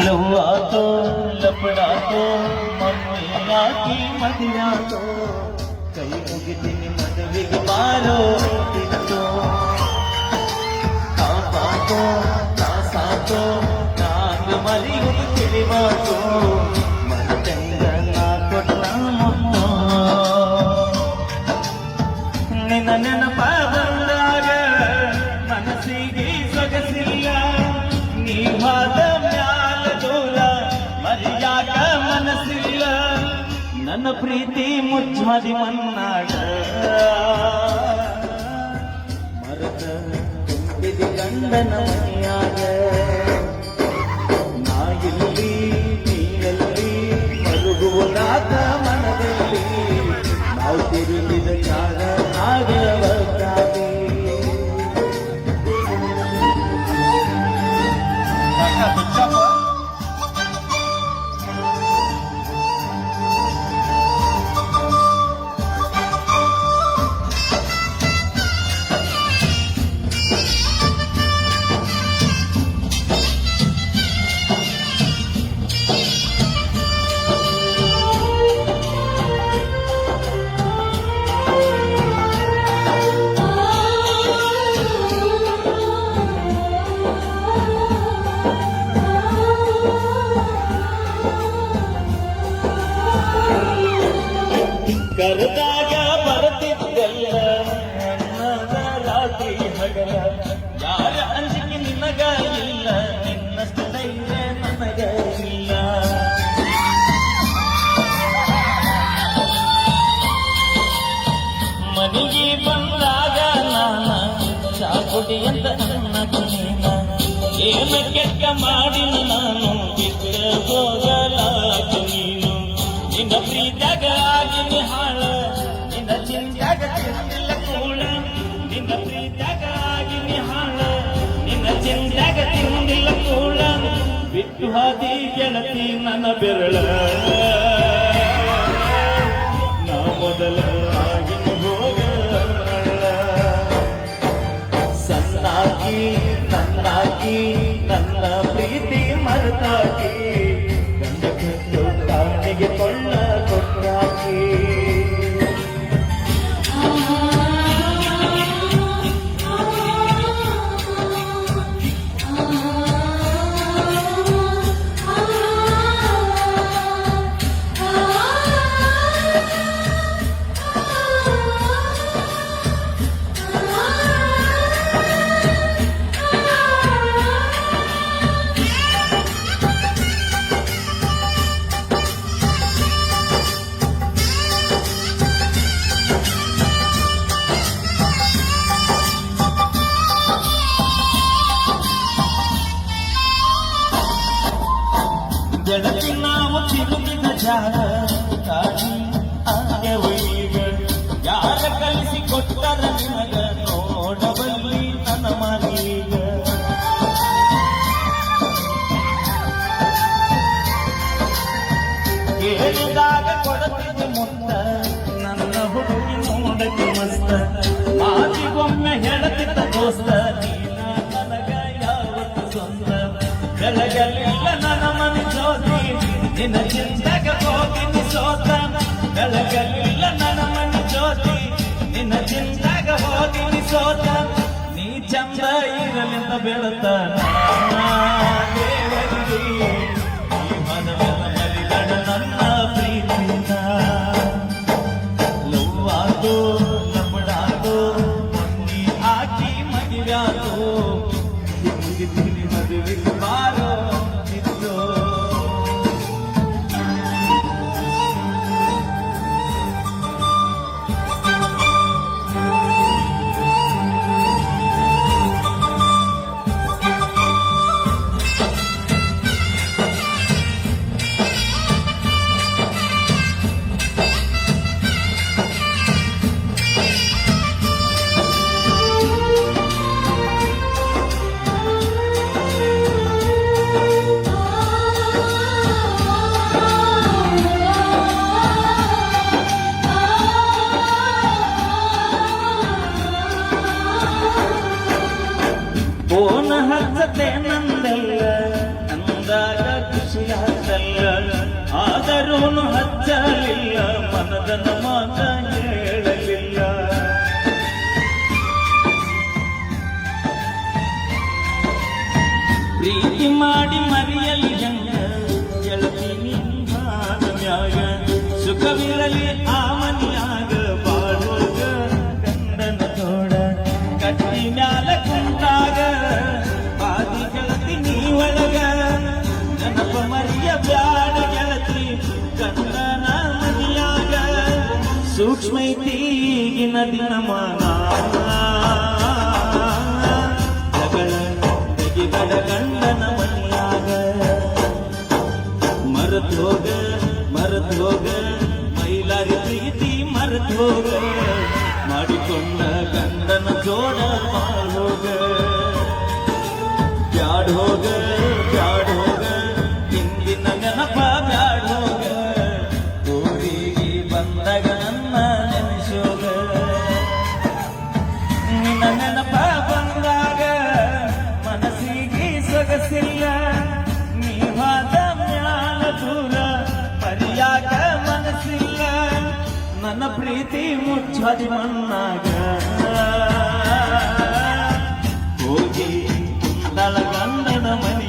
लव्वा तो लपड़ा तो मम्मी आकी मदिरा तो कई मुगिदिनी मदविग बारो तितो कापा तो तासा तो नाग मरी तिलिवा तो मनचंगना कोटना मुन्नो निन ನೆನಪಾದಾಗ ಮನಸ್ಸಿಗೆ ಸೊಗಸಿಲ್ಲ ನೀವಾದ ಮ್ಯಾಲ ದೂರ ಮರಿಯಾಗ ಮನಸ್ಸಿಲ್ಲ ನನ್ನ ಪ್ರೀತಿ ಮುಚ್ಚಾದಿ ಮನ್ನಾಗ ಮರದ ತುಂಬಿದ ಗಂಡನ ಮನೆಯಾಗ ನಾ ಇಲ್ಲಿ ನೀರಲ್ಲಿ ಮರುಗುವುದಾದ ಮನದಲ್ಲಿ ನಾವು ತಿರುಗಿದ ಜಾಗ ಆಗವಕ್ಕಾಗಿ ಕರೆದಾಗ ಬರ್ತಿದ್ದಲ್ಲ ನನ್ನದ ರಾತ್ರಿ ಹಗಲ ಯಾರ ಅಂಜಿಕೆ ನಿನಗ ಇಲ್ಲ ನಿನ್ನಷ್ಟು ಧೈರ್ಯ ನನಗ ಇಲ್ಲ ಮನೆಗೆ ಬಂದಾಗ ನಾನ ಚಾಕುಡಿ ಅಂತ ನನ್ನ ನೀನ ಏನು ಕೆಟ್ಟ ಮಾಡಿನ ನಾನು ಬಿಟ್ಟ ಹೋಗಲಾಗ ನೀನು ನಿನ್ನ ಪ್ರೀತಿಯಾಗ ಆಗಿನಿ ಹಾಳ ನಿನ್ನ ಚಿಂತ್ಯಾಗ ತಿಂದಿಲ್ಲ ಕೂಳ ನಿನ್ನ ಪ್ರೀತಿಯಾಗ ಆಗಿನಿ ಹಾಳ ನಿನ್ನ ಚಿಂತ್ಯಾಗ ತಿಂದಿಲ್ಲ ಕೂಳ ಬಿಟ್ಟು ಹಾದಿ ಗೆಳತಿ ನನ್ನ ಬೆರಳ ನಾ ಮೊದಲ ಆಗಿನ ಹೋಗಲ್ಲ ಸಣ್ಣಾಗಿ ನನ್ನಾಗಿ ನನ್ನ ಪ್ರೀತಿ ಮರೆತಾಗಿ ಗಂಡಕ್ಕೆ ಕೊಳ್ಳ ಕೊಟ್ಟಾಕಿ ಗೆಳತಿ ನಾವು ತಿರುಗಿದ ಜಾಗ ಕಾಡಿ ಆಗ್ಯವೀಗ ಯಾರ ಕಲಿಸಿ ಕೊಟ್ಟರ ನಿನಗ ನೋಡಬಲ್ಲಿ ನನ್ನ ಮನೀಗ ಕೇಳಿದಾಗ ಕೊಡತಿದ್ದ ಮುತ್ತ ನನ್ನ ಹುಡುಗಿ ನೋಡಕ್ಕೆ ಮಸ್ತ ಮಾತಿಗೊಮ್ಮೆ ಹೇಳತಿದ್ದ ದೋಸ್ತ ನೀನ ನನಗ ಯಾವತ್ತು ಸ್ವಂತ ಬೆಳಗಲಿಲ್ಲ ನನ್ನ ಮನೆ ಜ್ಯೋತಿ ನಿನ್ನ ಚಿಂತೆಗೆ ಹೋಗಿನಿ ಸೋತ ಬೆಳಗಲಿಲ್ಲ ನನ್ನ ಮನೆ ಜ್ಯೋತಿ ನಿನ್ನ ಚಿಂತೆಗೆ ಹೋಗಿನಿ ಸೋತ ನೀ ಚಂದ ಇರಲಿಂದ ಬೆಳತ ದೇವರಿಗೆ ಈ ಮನವೆಲ್ಲ ಮರಿಗಡ ನನ್ನ ಪ್ರೀತಿನ ಲವ್ವಾದು ಲಂಬಡಾದು ಮಮ್ಮಿ ಆಕಿ ಮದುವ್ಯಾದು ಮದುವೆ ಬಾರೋ ನಿಂತು ಮನಸ್ಸು ಯಾಕಲ್ಲ ಆದರೂನು ಹಚ್ಚಲಿಲ್ಲ ಮನದನ ಮಾತ ಹೇಳಲಿಲ್ಲ ಪ್ರೀತಿ ಮಾಡಿ ಮರೆಯಲಿ ಜಂಗ ಗೆಳತೀನಿ ಮ್ಯಾಗ ಸುಖವಿರಲಿ ಆ ಮನಿಯಾಗ ಬಾಳೋಗ ಗಂಡನ ತೋಡ ಕಟ್ಟಿ ಮ್ಯಾಲ ಕುಂತಾಗ ಬಾದಿ ಗೆಳತಿ ನೀ ಒಳಗ ನೆನಪ ಮರಿಯ ಬ್ಯಾಡ ಗೆಳತಿ ಗಂಡನ ಮನಿಯಾಗ ಸೂಕ್ಷ್ಮ ಐತಿ ಈಗಿನ ದಿನಮಾನ ಜಗಳ ತೆಗಿಬಡ ಗಂಡನ ಮನಿಯಾಗ ಮರೆತು ಹೋಗ ಮೈಲಾರಿ ಪ್ರೀತಿ ಮರೆತು ಹೋಗ ಮಾಡಿಕೊಂಡ ಗಂಡನ ಜೋಡ ಮಾಡೋಗ ಬ್ಯಾಡ ಹೋಗ ಹಿಂದಿನ ನೆನಪ ಬ್ಯಾಡ ಹೋಗ ಊರಿಗೆ ಬಂದಾಗ ನನ್ನ ನೆನೆಸೋಗ ನಿನ್ನ ನೆನಪ ಬಂದಾಗ ಮನಸ್ಸಿಗೆ ಸೊಗಸಿಲ್ಲ ನೀವಾದ ಮ್ಯಾಲ ದೂರ ಮರಿಯಾಕ ಮನಸ್ಸಿಲ್ಲ ನನ್ನ ಪ್ರೀತಿ ಮುಚ್ಚದಿ ಮಣ್ಣಾಗ ಹೋಗಿ ಕುಂದಳ ಗಂಡನ ಮನೆ